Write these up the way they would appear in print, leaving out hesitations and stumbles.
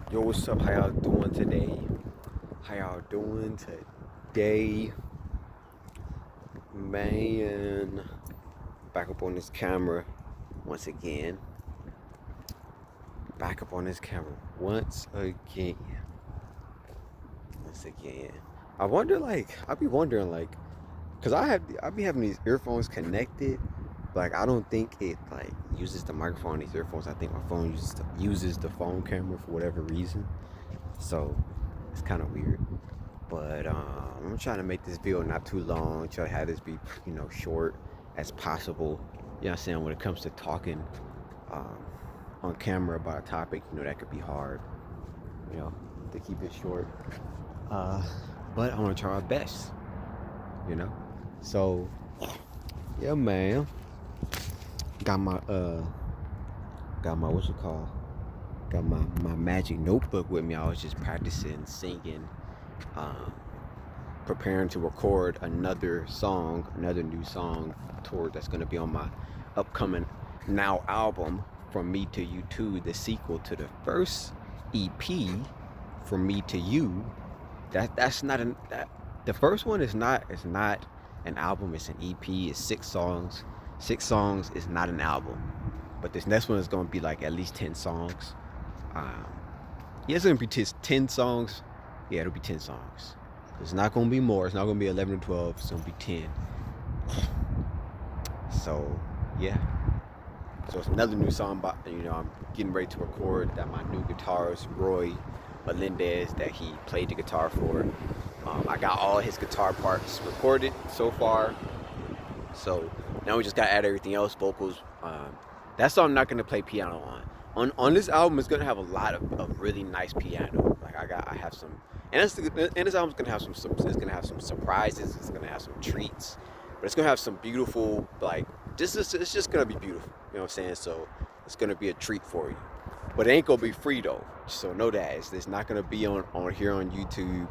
Yo, what's up? How y'all doing today? How y'all doing today? Man, back up on this camera once again. Back up on this camera once again. Once again. I be wondering, cause I be having these earphones connected. Like, I don't think it like uses the microphone on these earphones. I think my phone uses the phone camera for whatever reason. So it's kind of weird. But I'm trying to make this video not too long. Try to have this be, short as possible. You know what I'm saying? When it comes to talking um, on camera about a topic, that could be hard, you know, to keep it short. Uh, but I'm gonna try my best, you know. So yeah, man. Got my what's it called? Got my magic notebook with me. I was just practicing singing. Um, Preparing to record another new song toward that's gonna be on my upcoming Now album, From Me to You Too, the sequel to the first EP, From Me to You. That's not an that The first one is not an album, it's an EP, it's 6 songs. 6 songs is not an album. But this next one is gonna be like at least 10 songs. Um, yeah, it's gonna be 10 songs. Yeah, it'll be 10 songs. It's not gonna be more. It's not gonna be 11 or 12. It's gonna be 10. So yeah. So it's another new song. But I'm getting ready to record that my new guitarist Roy Melendez that he played the guitar for. I got all his guitar parts recorded so far. So now we just gotta add everything else, vocals. That song I'm not gonna play piano on. On this album, it's gonna have a lot of really nice piano. Like I have some, and this album's gonna have it's gonna have some surprises. It's gonna have some treats, but it's gonna have some beautiful it's just gonna be beautiful. You know what I'm saying? So it's gonna be a treat for you. But it ain't gonna be free though. So know that it's not gonna be on here on YouTube.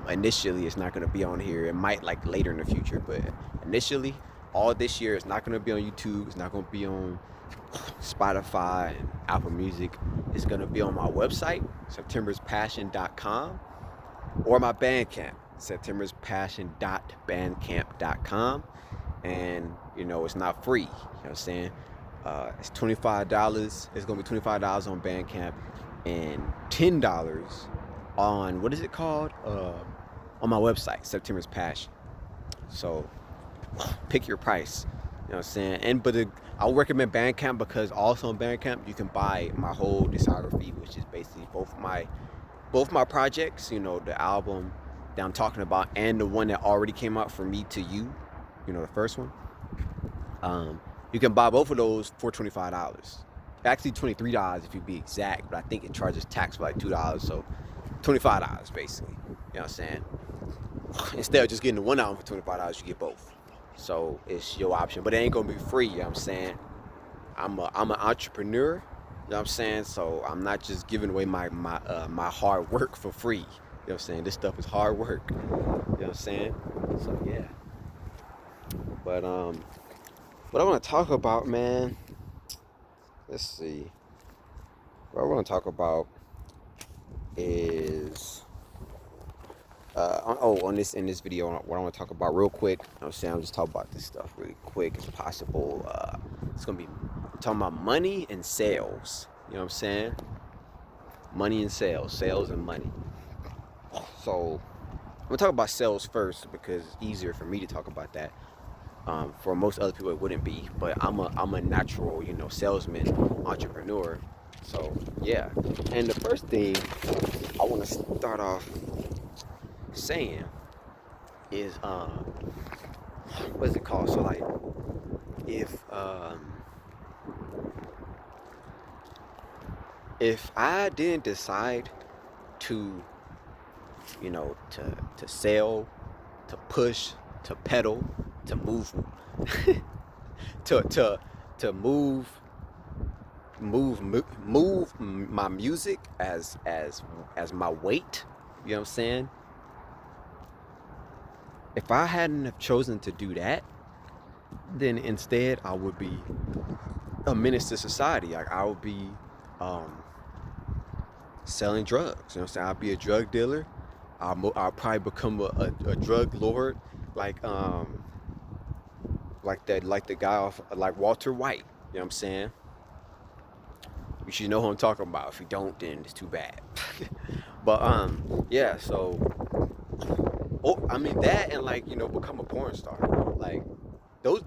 Initially, it's not gonna be on here. It might like later in the future, but initially, all this year, it's not gonna be on YouTube. It's not gonna be on Spotify and Apple Music. It's gonna be on my website, septemberspassion.com, or my Bandcamp, septemberspassion.bandcamp.com. And it's not free. You know what I'm saying? It's $25. It's gonna be $25 on Bandcamp and $10 on what is it called? On my website, September's Passion. So pick your price. You know what I'm saying? I'll recommend Bandcamp because also on Bandcamp you can buy my whole discography, which is basically both my projects. The album that I'm talking about and the one that already came out, From Me to You. The first one. You can buy both of those for $25. Actually, $23 if you be exact, but I think it charges tax for like $2, so $25 basically. You know what I'm saying? Instead of just getting the one album for $25, you get both. So it's your option, but it ain't gonna be free. You know what I'm saying? I'm an entrepreneur. You know what I'm saying? So I'm not just giving away my hard work for free. You know what I'm saying? This stuff is hard work. You know what I'm saying? So yeah. But what I want to talk about, man. Let's see. What I want to talk about is on this in this video, what I want to talk about real quick. You know what I'm saying? I'm just talking about this stuff really quick as possible. It's gonna be talking about money and sales. You know what I'm saying? Money and sales and money. So I'm gonna talk about sales first because it's easier for me to talk about that. For most other people, it wouldn't be, but I'm a natural, salesman, entrepreneur. So yeah, and the first thing I want to start off saying is what's it called? So like, if I didn't decide to to sell, to push, to pedal, to move, to to move my music as my weight. You know what I'm saying? If I hadn't have chosen to do that, then instead I would be a menace to society. Like I would be, um, selling drugs. You know what I'm saying? I'll be a drug dealer. I'll probably become a drug lord, like like the guy off like Walter White. You know what I'm saying? You should know who I'm talking about. If you don't, then it's too bad. But yeah. So, oh, I mean that, and like become a porn star. Like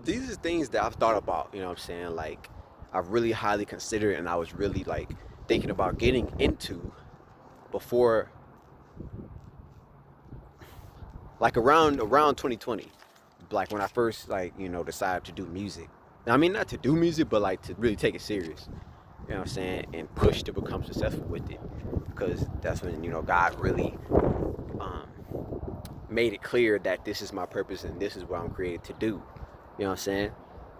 these are things that I've thought about. You know what I'm saying? Like I've really highly considered, and I was really like thinking about getting into before, like around 2020, like when I first like decided to do music. I mean, not to do music, but like to really take it serious. You know what I'm saying? And push to become successful with it, because that's when God really um, made it clear that this is my purpose and this is what I'm created to do. You know what I'm saying?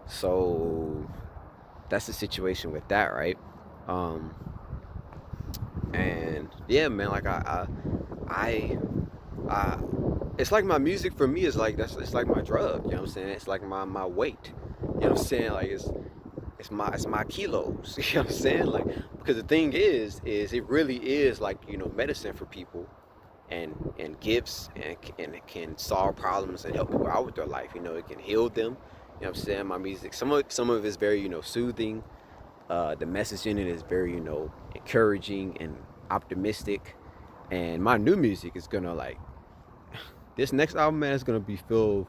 So that's the situation with that, right? Um, and yeah, man, like I, I it's like my music for me is like it's like my drug. You know what I'm saying? It's like my weight. You know what I'm saying? Like it's my kilos. You know what I'm saying? Like, because the thing is it really is like medicine for people, and gifts, and it can solve problems and help people out with their life. It can heal them. You know what I'm saying? My music, some of it is very soothing. The message in it is very encouraging and optimistic. And my new music is gonna like this next album, man, is gonna be full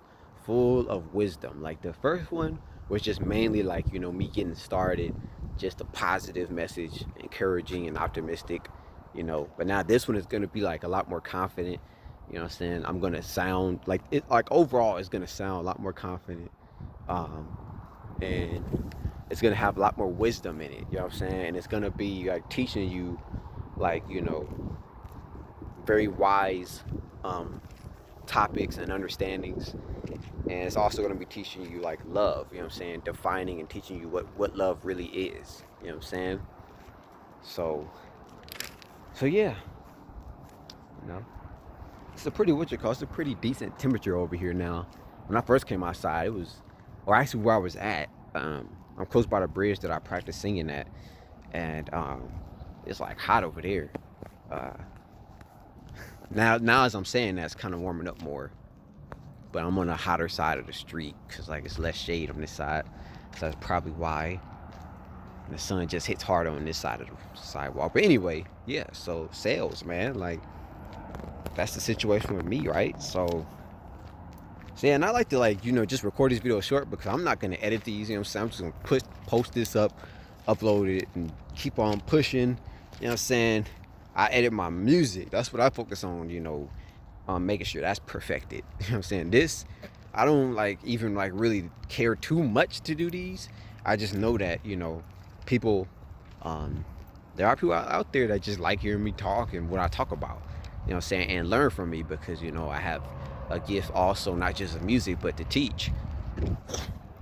of wisdom. Like the first one was just mainly like me getting started, just a positive message, encouraging and optimistic. But now this one is gonna be like a lot more confident. You know what I'm saying? I'm gonna sound like it. Like overall, it's gonna sound a lot more confident, um, and it's gonna have a lot more wisdom in it. You know what I'm saying? And it's gonna be like teaching you, like very wise um, topics and understandings. And it's also going to be teaching you like love. You know what I'm saying? Defining and teaching you what love really is. You know what I'm saying? So yeah, you know, it's a pretty it's a pretty decent temperature over here now. When I first came outside, it was, or actually where I was at. I'm close by the bridge that I practice singing at, and it's like hot over there. Uh, now as I'm saying that, it's kind of warming up more, but I'm on the hotter side of the street because like it's less shade on this side, so that's probably why. And the sun just hits harder on this side of the sidewalk. But anyway, yeah. So sales, man, like that's the situation with me, right? So yeah, and I like to like just record this video short because I'm not gonna edit these. You know what I'm saying? I'm just gonna post this up, upload it, and keep on pushing. You know what I'm saying? I edit my music. That's what I focus on. Making sure that's perfected. You know what I'm saying? This, I don't like even like really care too much to do these. I just know that people, um, there are people out there that just like hearing me talk and what I talk about. You know what I'm saying? And learn from me because I have a gift also, not just of music, but to teach.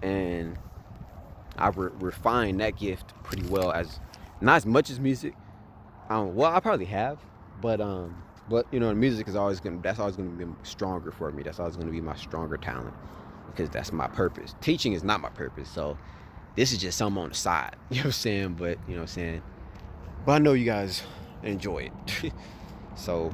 And I refine that gift pretty well, as not as much as music. Well, I probably have, but music is always gonna that's always gonna be stronger for me. That's always gonna be my stronger talent because that's my purpose. Teaching is not my purpose, so this is just something on the side. You know what I'm saying? But you know what I'm saying. But I know you guys enjoy it, so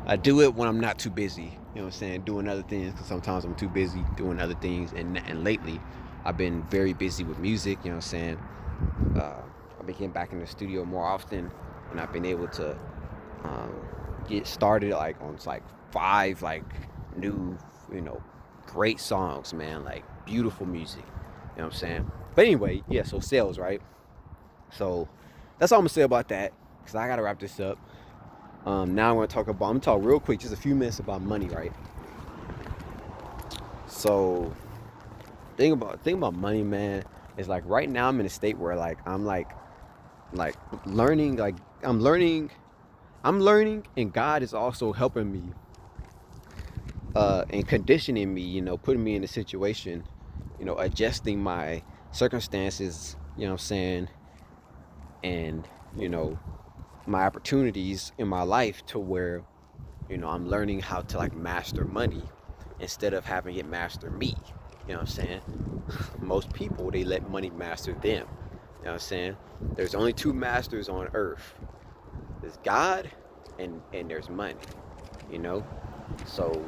I do it when I'm not too busy. You know what I'm saying? Doing other things, because sometimes I'm too busy doing other things, and lately I've been very busy with music. You know what I'm saying? I've been getting back in the studio more often, and I've been able to um, get started like on like 5 like new great songs, man, like beautiful music. You know what I'm saying? But anyway, yeah. So sales, right? So that's all I'm gonna say about that, because I gotta wrap this up. Now I'm gonna talk real quick, just a few minutes about money, right? So thing about money, man, is like right now I'm in a state where like I'm like learning, like I'm learning, and God is also helping me and conditioning me, putting me in a situation, adjusting my circumstances, you know what I'm saying, and you know my opportunities in my life to where I'm learning how to like master money instead of having it master me. You know what I'm saying? Most people, they let money master them. You know what I'm saying? There's only 2 masters on earth. There's God and there's money, you know? So,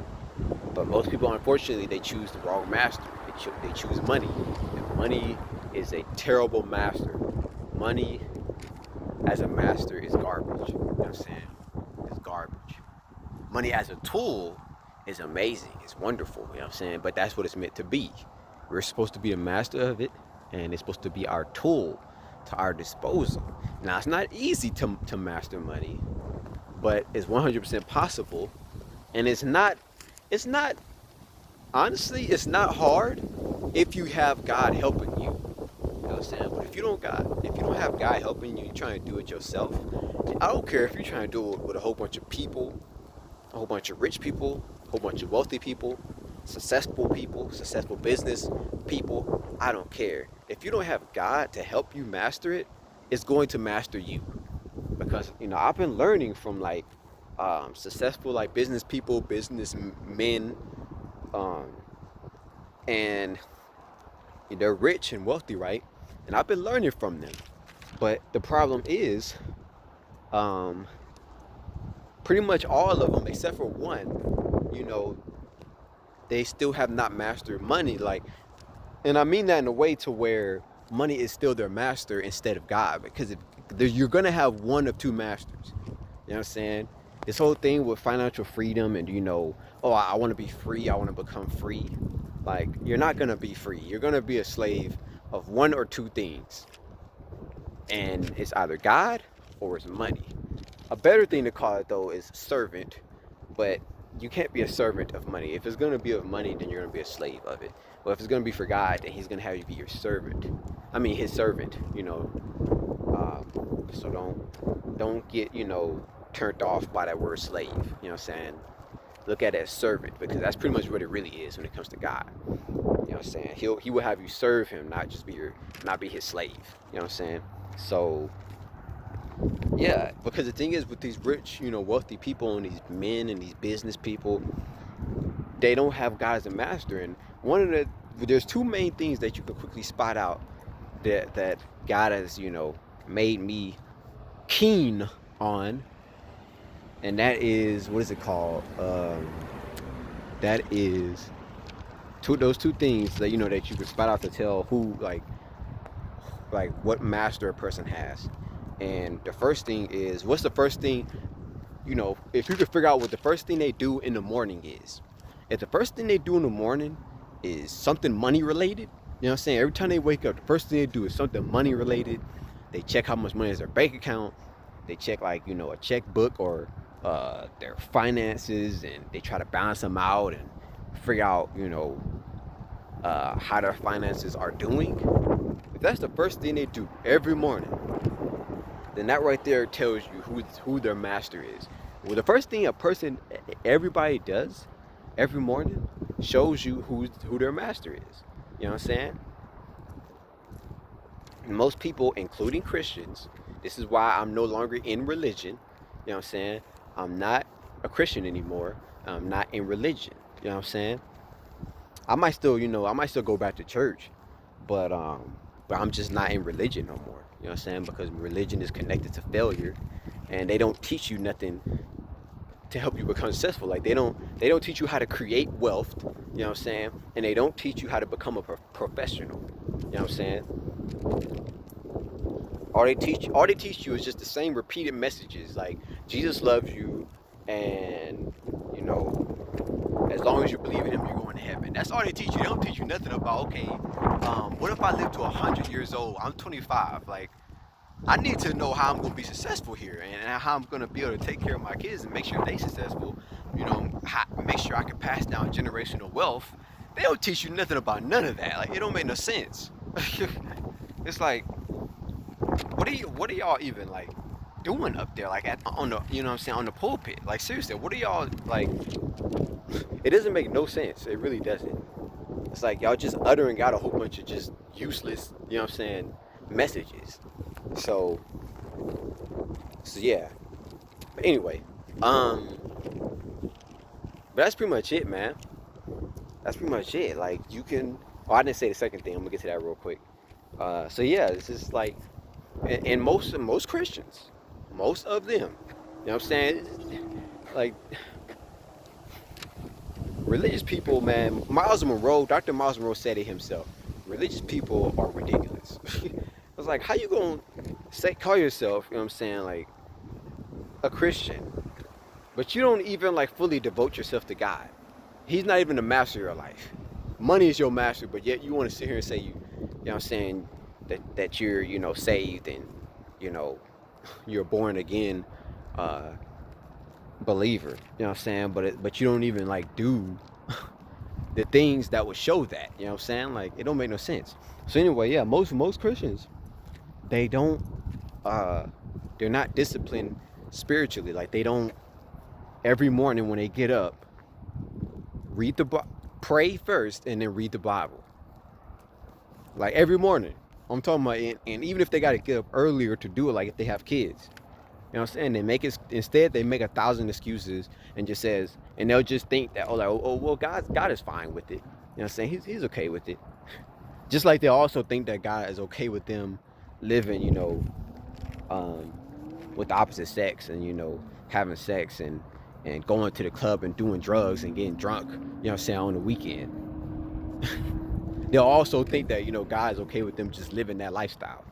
but most people, unfortunately, they choose the wrong master. They choose money. And money is a terrible master. Money as a master is garbage. You know what I'm saying? It's garbage. Money as a tool is amazing. It's wonderful. You know what I'm saying? But that's what it's meant to be. We're supposed to be the master of it, and it's supposed to be our tool to our disposal. Now, it's not easy to master money, but it's 100% possible. And it's not, honestly, it's not hard if you have God helping you. You know what I'm saying? But if you don't have God helping you, you're trying to do it yourself. I don't care if you're trying to do it with a whole bunch of people, a whole bunch of rich people, a whole bunch of wealthy people, successful business people. I don't care. If you don't have God to help you master it, it's going to master you. Because I've been learning from like successful like business people, business men, um, and they're rich and wealthy, right? And I've been learning from them. But the problem is, um, pretty much all of them, except for one, you know, they still have not mastered money. Like, and I mean that in a way to where money is still their master instead of God, because you're gonna have one of two masters. You know what I'm saying? This whole thing with financial freedom and oh, I want to be free, I want to become free. Like, you're not gonna be free. You're gonna be a slave of one or two things, and it's either God or it's money. A better thing to call it though is servant, but you can't be a servant of money. If it's gonna be of money, then you're gonna be a slave of it. Well, if it's gonna be for God, then He's gonna have you be your servant. I mean, His servant. So don't get turned off by that word slave. You know what I'm saying? Look at it as servant, because that's pretty much what it really is when it comes to God. You know what I'm saying? He will have you serve Him, not be His slave. You know what I'm saying? So yeah, because the thing is with these rich, wealthy people and these men and these business people, they don't have God as a master. And there's two main things that you can quickly spot out that God has, made me keen on, and that is, what is it called? That is those two things that that you can spot out to tell who like what master a person has. And the first thing is, what's the first thing, if you could figure out what the first thing they do in the morning is. If the first thing they do in the morning is something money related, you know what I'm saying? Every time they wake up, the first thing they do is something money related. They check how much money is their bank account. They check a checkbook or their finances, and they try to balance them out and figure out, how their finances are doing. If that's the first thing they do every morning, then that right there tells you who their master is. Well, the first thing everybody does every morning shows you who their master is. You know what I'm saying? Most people, including Christians, this is why I'm no longer in religion. You know what I'm saying? I'm not a Christian anymore. I'm not in religion. You know what I'm saying? I might still go back to church, but I'm just not in religion no more. You know what I'm saying? Because religion is connected to failure, and they don't teach you nothing to help you become successful. Like, they don't teach you how to create wealth. You know what I'm saying? And they don't teach you how to become a professional. You know what I'm saying? All they teach you is just the same repeated messages, like Jesus loves you, and you know as long as you believe in Him, you're going to heaven. That's all they teach you. They don't teach you nothing about, okay, what if I live to 100 years old? I'm 25. Like, I need to know how I'm going to be successful here, and how I'm going to be able to take care of my kids and make sure they successful. Make sure I can pass down generational wealth. They don't teach you nothing about none of that. Like, it don't make no sense. It's like, what are y'all even like doing up there, like on the, you know what I'm saying, on the pulpit? Like, seriously, what are y'all like? It doesn't make no sense. It really doesn't. It's like y'all just uttering out a whole bunch of just useless, you know what I'm saying, messages. So yeah. But anyway, but that's pretty much it, man. That's pretty much it. Like, you can. Oh, I didn't say the second thing. I'm gonna get to that real quick. So yeah, this is like, and most Christians, Most of them. You know what I'm saying? Like, religious people, man, Miles Monroe, Dr. Miles Monroe said it himself. Religious people are ridiculous. I was like, how you gonna call yourself, you know what I'm saying, like a Christian, but you don't even like fully devote yourself to God. He's not even the master of your life. Money is your master, but yet you want to sit here and say you know what I'm saying, that you're, you know, saved and, you know, you're born again uh believer. You know what I'm saying? But you don't even like do the things that would show that. You know what I'm saying? Like it don't make no sense. So anyway, yeah, most Christians, they don't uh they're not disciplined spiritually. Like they don't every morning when they get up, read the pray first and then read the Bible. Like every morning. I'm talking about, and even if they got to get up earlier to do it, like if they have kids, you know what I'm saying? They make it instead. They make 1,000 excuses and just says, and they'll just think that, oh, like, oh, well, God is fine with it. You know what I'm saying? He's okay with it. Just like they also think that God is okay with them living, you know, um, with the opposite sex and, you know, having sex and going to the club and doing drugs and getting drunk. You know what I'm saying, on the weekend. They'll also think that, you know, God is okay with them just living that lifestyle.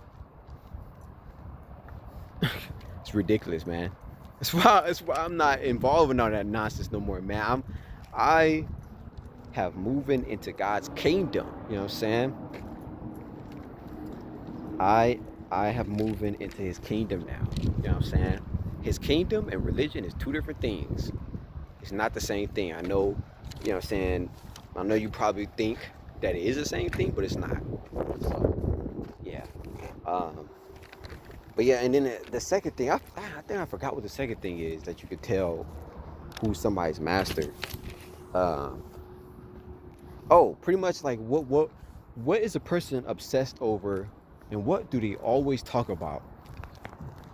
It's ridiculous, man. That's why I'm not involved in all that nonsense no more, man. I have moving into God's kingdom. You know what I'm saying? I have moving into His kingdom now. You know what I'm saying? His kingdom and religion is two different things. It's not the same thing. I know. You know what I'm saying? I know you probably think that it is the same thing, but it's not. So, yeah. But yeah, and then the second thing, I think I forgot what the second thing is that you could tell who's somebody's master. Um, oh, pretty much like what is a person obsessed over, and what do they always talk about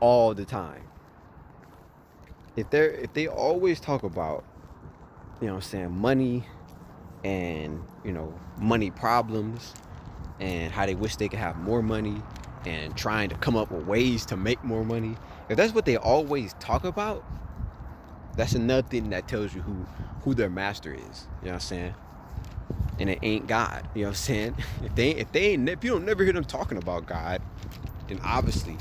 all the time? If they always talk about, you know what I'm saying, money and, you know, money problems and how they wish they could have more money and trying to come up with ways to make more money. If that's what they always talk about, that's another thing that tells you who their master is. You know what I'm saying? And it ain't God. You know what I'm saying? If you don't never hear them talking about God, then obviously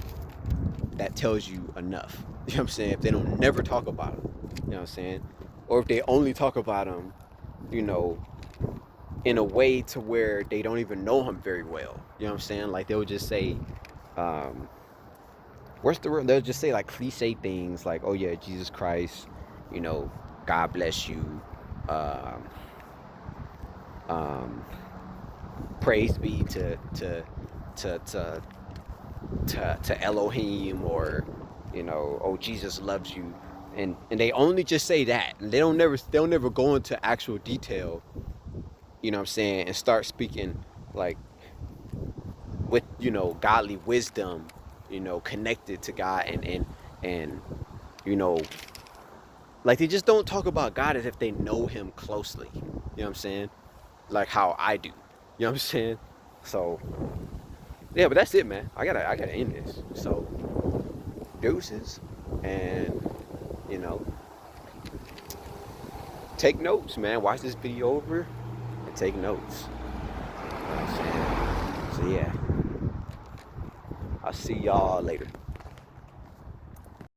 that tells you enough. You know what I'm saying? If they don't never talk about him, you know what I'm saying? Or if they only talk about him, you know, in a way to where they don't even know him very well. You know what I'm saying? Like they'll just say, what's the word? They'll just say like cliche things like, "Oh yeah, Jesus Christ, you know, God bless you, um, um, praise be to Elohim," or, you know, "Oh, Jesus loves you," and they only just say that, and they'll never go into actual detail. You know what I'm saying? And start speaking like with, you know, godly wisdom, you know, connected to God, and you know, like they just don't talk about God as if they know Him closely. You know what I'm saying? Like how I do. You know what I'm saying? So yeah, but that's it, man. I gotta end this. So deuces, and, you know, take notes, man. Watch this video over and take notes. You know what I'm saying? So yeah, I'll see y'all later.